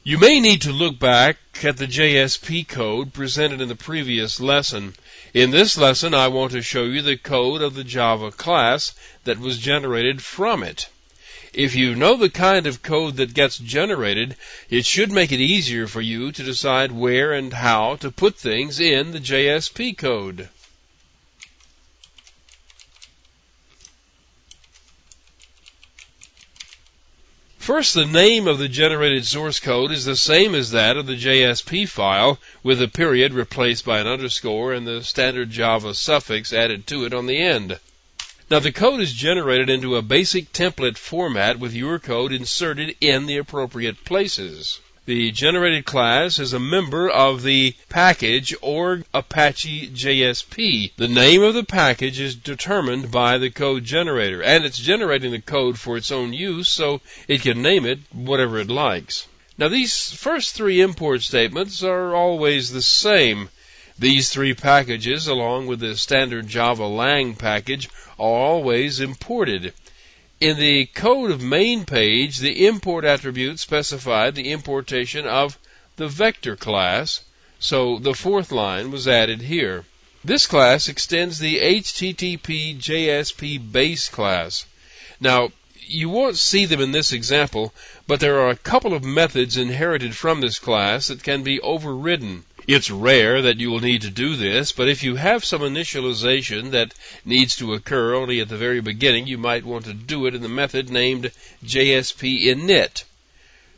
You may need to look back at the JSP code presented in the previous lesson. In this lesson, I want to show you the code of the Java class that was generated from it. If you know the kind of code that gets generated, it should make it easier for you to decide where and how to put things in the JSP code. First, the name of the generated source code is the same as that of the JSP file, with a period replaced by an underscore and the standard Java suffix added to it on the end. Now, the code is generated into a basic template format with your code inserted in the appropriate places. The generated class is a member of the package org Apache JSP. The name of the package is determined by the code generator, and it's generating the code for its own use, so it can name it whatever it likes. Now, these first three import statements are always the same. These three packages, along with the standard Java lang package, are always imported. In the code of main page, the import attribute specified the importation of the vector class, so the fourth line was added here. This class extends the HTTP JSP base class. Now, you won't see them in this example, but there are a couple of methods inherited from this class that can be overridden. It's rare that you will need to do this, but if you have some initialization that needs to occur only at the very beginning, you might want to do it in the method named JSP init.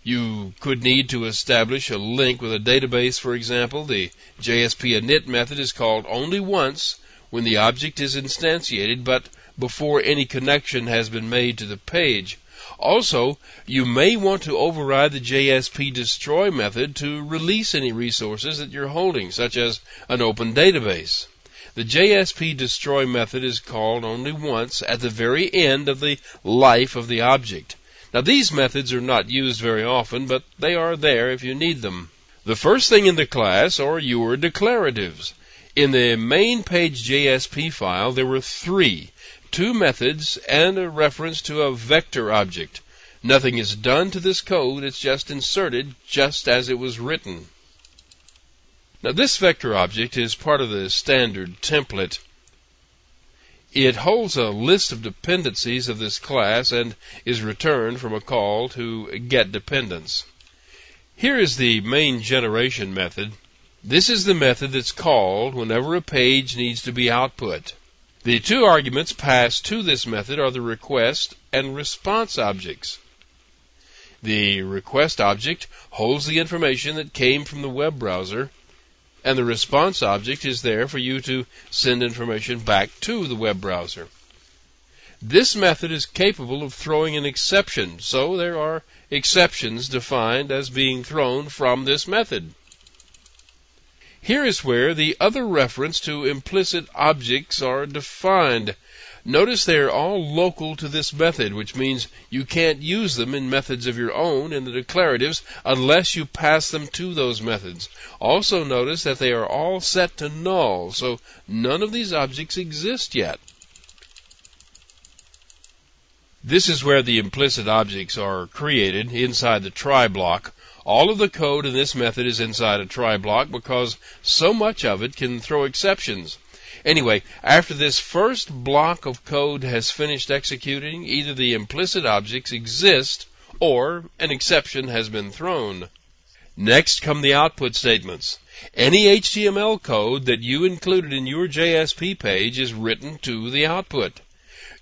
You could need to establish a link with a database, for example. The JSP init method is called only once when the object is instantiated, but before any connection has been made to the page. Also, you may want to override the JSP destroy method to release any resources that you're holding, such as an open database. The JSP destroy method is called only once at the very end of the life of the object. Now, these methods are not used very often, but they are there if you need them. The first thing in the class are your declaratives. In the main page JSP file, there were two methods and a reference to a vector object. Nothing is done to this code, it's just inserted just as it was written. Now, this vector object is part of the standard template. It holds a list of dependencies of this class and is returned from a call to getDependents. Here is the main generation method. This is the method that's called whenever a page needs to be output. The two arguments passed to this method are the request and response objects. The request object holds the information that came from the web browser, and the response object is there for you to send information back to the web browser. This method is capable of throwing an exception, so there are exceptions defined as being thrown from this method. Here is where the other reference to implicit objects are defined. Notice they are all local to this method, which means you can't use them in methods of your own in the declaratives unless you pass them to those methods. Also notice that they are all set to null, so none of these objects exist yet. This is where the implicit objects are created inside the try block. All of the code in this method is inside a try block because so much of it can throw exceptions. Anyway, after this first block of code has finished executing, either the implicit objects exist or an exception has been thrown. Next come the output statements. Any HTML code that you included in your JSP page is written to the output.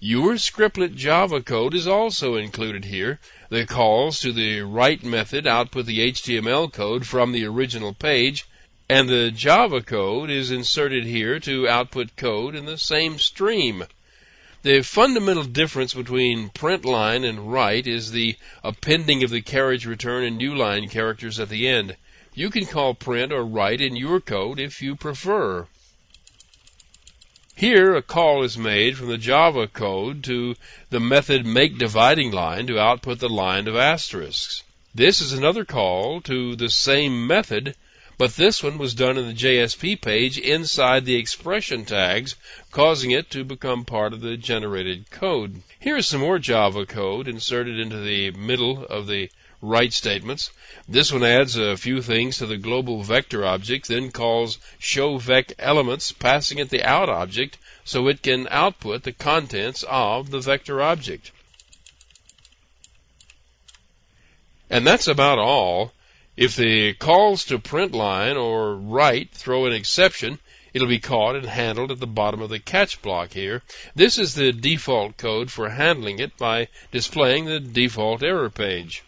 Your scriptlet Java code is also included here. The calls to the write method output the HTML code from the original page, and the Java code is inserted here to output code in the same stream. The fundamental difference between print line and write is the appending of the carriage return and new line characters at the end. You can call print or write in your code if you prefer. Here, a call is made from the Java code to the method makeDividingLine to output the line of asterisks. This is another call to the same method, but this one was done in the JSP page inside the expression tags, causing it to become part of the generated code. Here is some more Java code inserted into the middle of the write statements. This one adds a few things to the global vector object, then calls showVecElements, passing it the out object so it can output the contents of the vector object. And that's about all. If the calls to println or write throw an exception, it'll be caught and handled at the bottom of the catch block here. This is the default code for handling it by displaying the default error page.